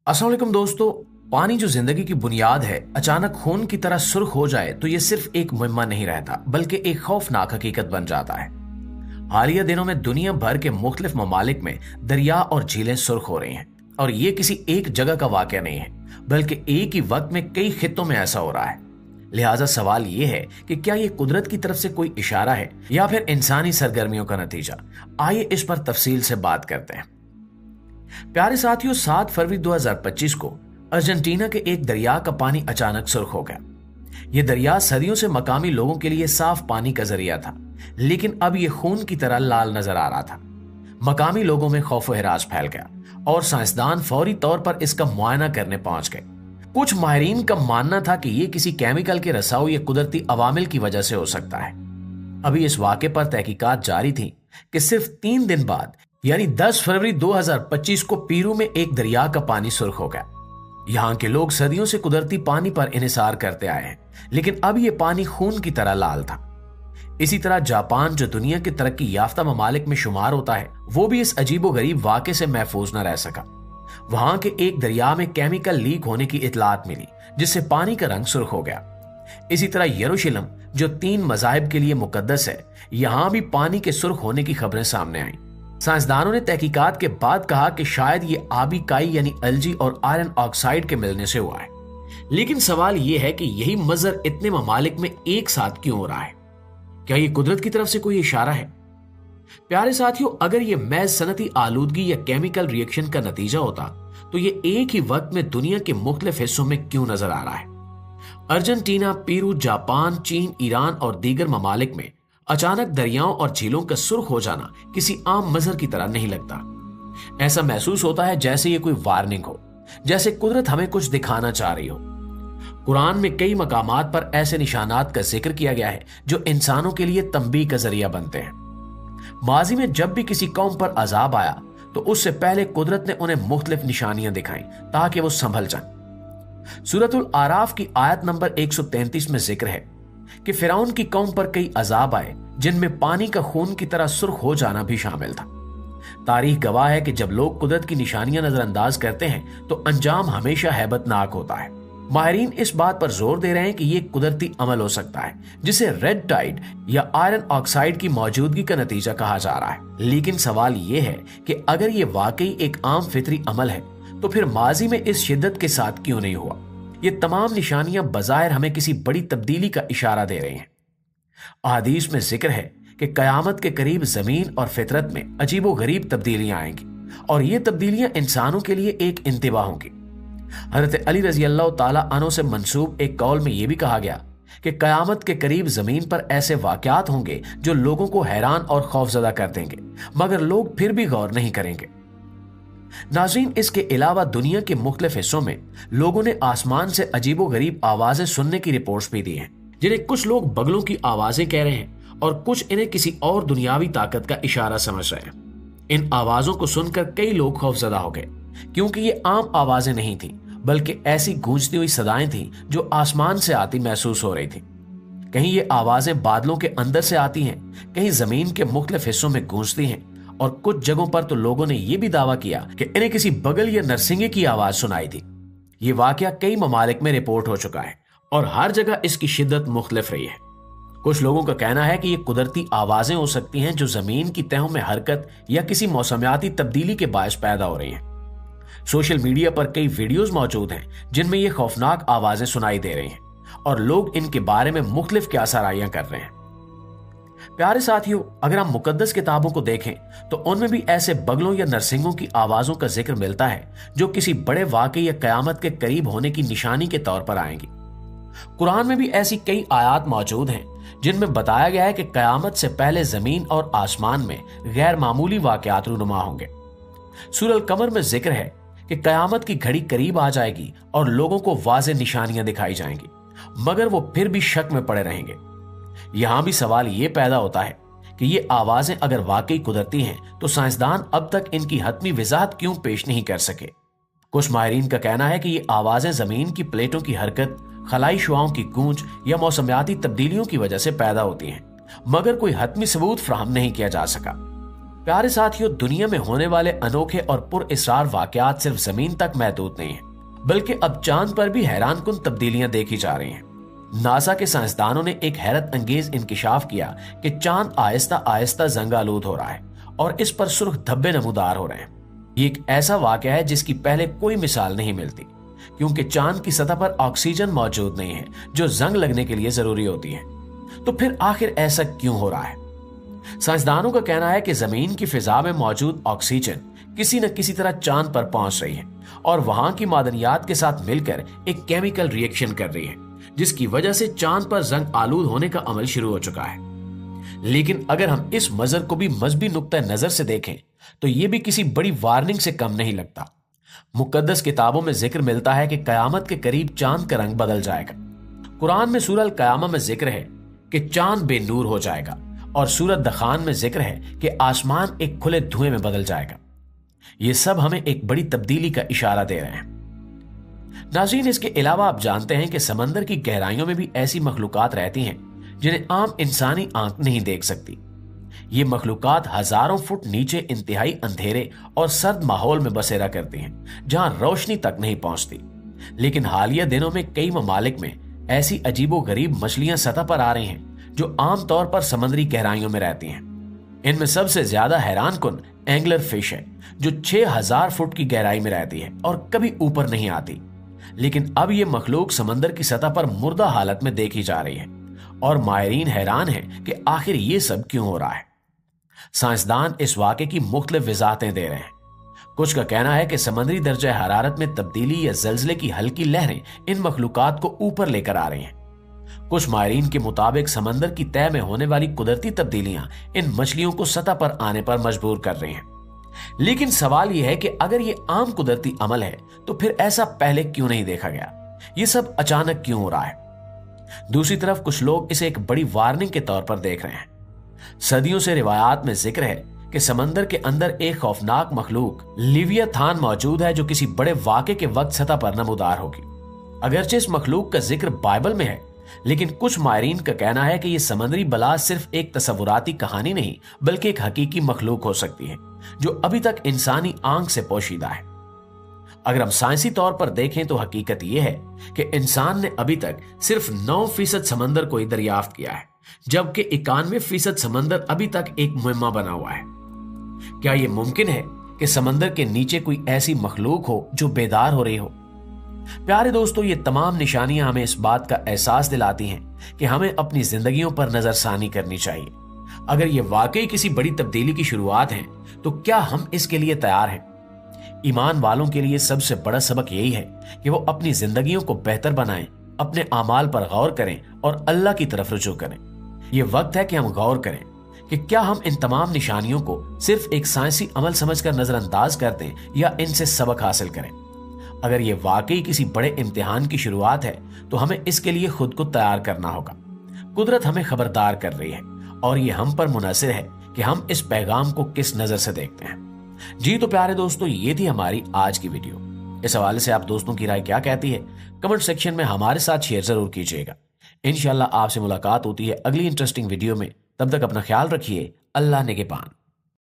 अस्सलाम वालेकुम दोस्तों। पानी जो जिंदगी की बुनियाद है, अचानक खून की तरह सुर्ख हो जाए तो ये सिर्फ एक मुहिम्मा नहीं रहता, बल्कि एक खौफनाक हकीकत बन जाता है। हालिया दिनों में दुनिया भर के मुख्तलिफ ममालिक में दरिया और झीलें सुर्ख हो रही हैं, और ये किसी एक जगह का वाकया नहीं है, बल्कि एक ही वक्त में कई खित्तों में ऐसा हो रहा है। लिहाजा सवाल ये है कि क्या ये कुदरत की तरफ से कोई इशारा है या फिर इंसानी सरगर्मियों का नतीजा। आइए इस पर तफसील से बात करते हैं। प्यारे साथियों, 7 फरवरी 2025 को अर्जेंटीना के एक दरिया का पानी अचानक सुर्ख हो गया। यह दरिया सदियों से मकामी लोगों के लिए साफ पानी का जरिया था, लेकिन अब यह खून की तरह लाल नजर आ रहा था। मकामी लोगों में खौफ व हिरास फैल गया और साइंसदान फौरी तौर पर इसका मुआयना करने पहुंच गए। कुछ माहिरीन का मानना था कि यह किसी केमिकल के रसाव या कुदरती अवामिल की वजह से हो सकता है। अभी इस वाक़े पर तहकीकात जारी थी कि सिर्फ 3 दिन बाद यानी 10 फरवरी 2025 को पीरू में एक दरिया का पानी सुर्ख हो गया। यहाँ के लोग सदियों से कुदरती पानी पर इन्हिसार करते आए हैं, लेकिन अब यह पानी खून की तरह लाल था। इसी तरह जापान, जो दुनिया के तरक्की याफ्ता ममालिक में शुमार होता है, वो भी इस अजीबोगरीब वाक़े से महफूज न रह सका। वहां के एक दरिया में केमिकल लीक होने की इतलात मिली, जिससे पानी का रंग सुर्ख हो गया। इसी तरह यरूशलेम, जो 3 मज़ाहिब के लिए मुकद्दस है, यहां भी पानी के सुर्ख होने की खबरें सामने आईं। साइंसदानों ने तहकीकात के बाद कहा कि शायद ये आबी काई यानी अलजी और आयरन ऑक्साइड के मिलने से हुआ है। लेकिन सवाल ये है कि यही मंजर इतने ममालिक में एक साथ क्यों हो रहा है? क्या ये कुदरत की तरफ से कोई इशारा है? प्यारे साथियों, अगर ये महज सनती आलूदगी या केमिकल रिएक्शन का नतीजा होता तो ये एक ही वक्त में दुनिया के मुख्तलिफ हिस्सों में क्यों नजर आ रहा है? अर्जेंटीना, पीरू, जापान, चीन, ईरान और दीगर ममालिक में अचानक दरियाओं और झीलों का सुर्ख हो जाना किसी आम मंजर की तरह नहीं लगता। ऐसा महसूस होता है जैसे ये कोई वार्निंग हो, जैसे कुदरत हमें कुछ दिखाना चाह रही हो। कुरान में कई मकामात पर ऐसे निशानात का जिक्र किया गया है जो इंसानों के लिए तंबीह का जरिया बनते हैं। माजी में जब भी किसी कौम पर अजाब आया तो उससे पहले कुदरत ने उन्हें मुख्तलिफ निशानियां दिखाई ताकि वो संभल जाएं। सूरतुल आराफ की आयत नंबर 133 में जिक्र है कि फिरौन की कौम पर कई अजाब आए, जिनमें पानी का खून की तरह सुर्ख हो जाना भी शामिल था। तारीख गवाह है कि जब लोग कुदरत की निशानियां नजरअंदाज करते हैं तो अंजाम हमेशा हैबतनाक होता है। माहिरीन इस बात पर जोर दे रहे हैं कि यह कुदरती अमल हो सकता है, जिसे रेड टाइड या आयरन ऑक्साइड की मौजूदगी का नतीजा कहा जा रहा है। लेकिन सवाल यह है कि अगर यह वाकई एक आम फितरी अमल है तो फिर माजी में इस शिद्दत के साथ क्यों नहीं हुआ? ये तमाम निशानियां बज़ाहिर हमें किसी बड़ी तब्दीली का इशारा दे रही हैं। अहादीस में जिक्र है कि कयामत के करीब जमीन और फितरत में अजीबो गरीब तब्दीलियां आएंगी, और ये तब्दीलियां इंसानों के लिए एक इंतबा होंगी। हजरत अली रजी अल्लाह ताला अन्हु से मंसूब एक कौल में यह भी कहा गया कि कयामत के करीब जमीन पर ऐसे वाकयात होंगे जो लोगों को हैरान और खौफजदा कर देंगे, मगर लोग फिर भी गौर नहीं करेंगे। नाज़रीन, इसके अलावा दुनिया के मुख्तलिफ हिस्सों में लोगों ने आसमान से अजीबो गरीब आवाजें सुनने की रिपोर्ट्स भी दी हैं, जिन्हें कुछ लोग बगलों की आवाजें कह रहे हैं और कुछ इन्हें किसी और दुनियावी ताकत का इशारा समझ रहे हैं। इन आवाजों को सुनकर कई लोग खौफजदा हो गए, क्योंकि ये आम आवाजें नहीं थी, बल्कि ऐसी गूंजती हुई सदाएं थीं जो आसमान से आती महसूस हो रही थी। कहीं ये आवाजें बादलों के अंदर से आती हैं, कहीं जमीन के मुख्तलिफ हिस्सों में गूंजती हैं, और कुछ जगहों पर तो लोगों ने यह भी दावा किया कि इन्हें किसी बगल या नरसिंगे की आवाज सुनाई थी। ये वाकया कई ममालिक में रिपोर्ट हो चुका है और हर जगह इसकी शिद्दत मुख्तलिफ रही है। कुछ लोगों का कहना है कि ये कुदरती आवाजें हो सकती हैं जो जमीन की तहों में हरकत या किसी मौसमियाती तब्दीली के बायस पैदा हो रही हैं। सोशल मीडिया पर कई वीडियोस मौजूद हैं जिनमें ये खौफनाक आवाजें सुनाई दे रही हैं और लोग इनके बारे में मुख्तलिफ क़यासाराइयां कर रहे हैं। प्यारे साथियों, अगर हम मुकद्दस किताबों को देखें तो उनमें भी ऐसे बगलों या नरसिंगों की आवाजों का जिक्र मिलता है जो किसी बड़े वाक़े या क़यामत के करीब होने की निशानी के तौर पर आएंगी। कुरान में भी ऐसी कई आयात मौजूद हैं जिनमें बताया गया है कि क़यामत से पहले जमीन और आसमान में गैर मामूली वाक़यात रूनुमा होंगे। सूरह कमर में जिक्र है कि क़यामत की घड़ी करीब आ जाएगी और लोगों को वाज़ेह निशानियां दिखाई जाएंगी, मगर वो फिर भी शक में पड़े रहेंगे। यहां भी सवाल ये पैदा होता है कि ये आवाजें अगर वाकई कुदरती हैं तो साइंसदान अब तक इनकी हतमी वजाहत क्यों पेश नहीं कर सके। कुछ माहिरीन का कहना है कि ये आवाजें जमीन की प्लेटों की हरकत, खलाई शुआओं की गूंज या मौसमियाती तब्दीलियों की वजह से पैदा होती हैं, मगर कोई हतमी सबूत फराहम नहीं किया जा सका। प्यारे साथियों, दुनिया में होने वाले अनोखे और पुरअसरार वाकयात सिर्फ जमीन तक महदूद नहीं है, बल्कि अब चांद पर भी हैरानकुन तब्दीलियां देखी जा रही हैं। नासा के साइंसदानों ने एक हैरत अंगेज इंकिशाफ किया कि चांद आहिस्ता आहिस्ता जंग-आलूद हो रहा है और इस पर सुर्ख धब्बे नमूदार हो रहे हैं। ये एक ऐसा वाकया है जिसकी पहले कोई मिसाल नहीं मिलती, क्योंकि चांद की सतह पर ऑक्सीजन मौजूद नहीं है जो जंग लगने के लिए जरूरी होती है। तो फिर आखिर ऐसा क्यों हो रहा है? साइंसदानों का कहना है कि जमीन की फिजा में मौजूद ऑक्सीजन किसी न किसी तरह चांद पर पहुंच रही है और वहां की मादनियात के साथ मिलकर एक केमिकल रिएक्शन कर रही है, जिसकी वजह से चांद पर जंग आलूद होने का अमल शुरू हो चुका है। लेकिन अगर हम इस मंजर को भी मजहबी नुक्ता नजर से देखें तो यह भी किसी बड़ी वार्निंग से कम नहीं लगता। मुकद्दस किताबों में जिक्र मिलता है कि कयामत के करीब चांद का रंग बदल जाएगा। कुरान में सूरह अल-क़यामा में जिक्र है कि चांद बेनूर हो जाएगा और सूरह दखान में जिक्र है कि आसमान एक खुले धुएं में बदल जाएगा। ये सब हमें एक बड़ी तब्दीली का इशारा दे रहे हैं। नाज़रीन, इसके अलावा आप जानते हैं कि समंदर की गहराइयों में भी ऐसी मखलूकात रहती हैं जिन्हें आम इंसानी आंख नहीं देख सकती। ये मखलूकात हजारों फुट नीचे इंतहाई अंधेरे और सर्द माहौल में बसेरा करती हैं, जहां रोशनी तक नहीं पहुंचती। लेकिन हालिया दिनों में कई ममालिक में ऐसी अजीबो गरीब मछलियां सतह पर आ रही हैं जो आमतौर पर समुद्री गहराइयों में रहती हैं। इनमें सबसे ज्यादा हैरानकुन एंगलर फिश है, जो 6000 फुट की गहराई में रहती है और कभी ऊपर नहीं आती। लेकिन अब ये मखलूक समंदर की सतह पर मुर्दा हालत में देखी जा रही है और माहिरीन हैरान हैं कि आखिर ये सब क्यों हो रहा है। साइंसदान इस वाक़े की मुख्तलिफ वजाहतें दे रहे हैं। कुछ का कहना है कि समंदरी दर्जा हरारत में तब्दीली या जल्जले की हल्की लहरें इन मखलूकात को ऊपर लेकर आ रही हैं। कुछ माहिरीन के मुताबिक समंदर की तह में होने वाली कुदरती तब्दीलियां इन मछलियों को सतह पर आने पर मजबूर कर रही हैं। लेकिन सवाल यह है कि अगर ये आम कुदरती अमल है तो फिर ऐसा पहले क्यों नहीं देखा गया? ये सब अचानक क्यों हो रहा है? दूसरी तरफ कुछ लोग इसे एक बड़ी वार्निंग के तौर पर देख रहे हैं। सदियों से रिवायात में जिक्र है कि समंदर के अंदर एक खौफनाक मखलूक लिवियाथान मौजूद है जो किसी बड़े वाक़े के वक्त सतह पर नमूदार होगी। अगरचे इस मखलूक का जिक्र बाइबल में है, लेकिन कुछ माहिरीन का कहना है कि यह समंदरी बला सिर्फ एक तसव्वुराती कहानी नहीं बल्कि एक हकीकी मखलूक हो सकती है जो अभी तक इंसानी आंख से पोशीदा है। अगर हम साइंसी तौर पर देखें तो हकीकत यह है कि इंसान ने अभी तक सिर्फ 9% समंदर को ही दरियाफ्त किया है, जबकि 91% समंदर अभी तक एक मुहिम्मा बना हुआ है। क्या यह मुमकिन है कि समंदर के नीचे कोई ऐसी मखलूक हो जो बेदार हो रही हो? प्यारे दोस्तों, ये तमाम निशानियां हमें इस बात का एहसास दिलाती हैं कि हमें अपनी जिंदगियों पर नजरसानी करनी चाहिए। अगर ये वाकई किसी बड़ी तब्दीली की शुरुआत है तो क्या हम इसके लिए तैयार हैं? ईमान वालों के लिए सबसे बड़ा सबक यही है कि वो अपनी जिंदगियों को बेहतर बनाएं, अपने आमाल पर गौर करें और अल्लाह की तरफ रुजू करें। ये वक्त है कि हम गौर करें कि क्या हम इन तमाम निशानियों को सिर्फ एक साइंसी अमल समझकर नजरअंदाज कर दें या इनसे सबक हासिल करें। अगर ये वाकई किसी बड़े इम्तिहान की शुरुआत है तो हमें इसके लिए खुद को तैयार करना होगा। कुदरत हमें खबरदार कर रही है और ये हम पर मुनहसिर है कि हम इस पैगाम को किस नजर से देखते हैं। जी तो प्यारे दोस्तों, ये थी हमारी आज की वीडियो। इस हवाले से आप दोस्तों की राय क्या कहती है कमेंट सेक्शन में हमारे साथ शेयर जरूर कीजिएगा। इंशाल्लाह आपसे मुलाकात होती है अगली इंटरेस्टिंग वीडियो में। तब तक अपना ख्याल रखिए। अल्लाह निगहबान।